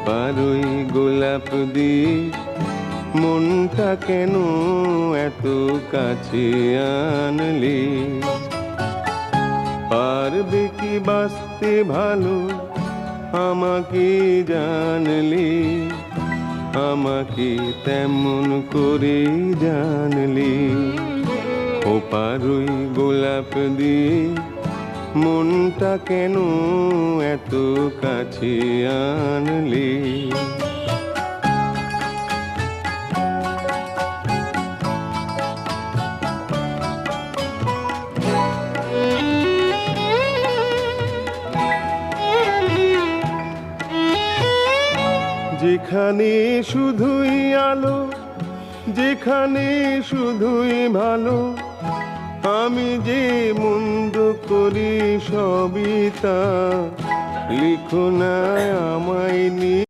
পারুই গোলাপ দিয়ে মনটা কেন এত কাছে আনলি? পারবে কি বাঁচতে ভালো আমাকে জানলি? আমাকে তেমন করে জানলি? ও পারুই গোলাপ দিয়ে মনটা কেন এত কাছে আনলি? যেখানে শুধুই আলো, যেখানে শুধুই ভালো, আমি যে মন্দ করি সবই তা লিখো না আমায় নিয়ে।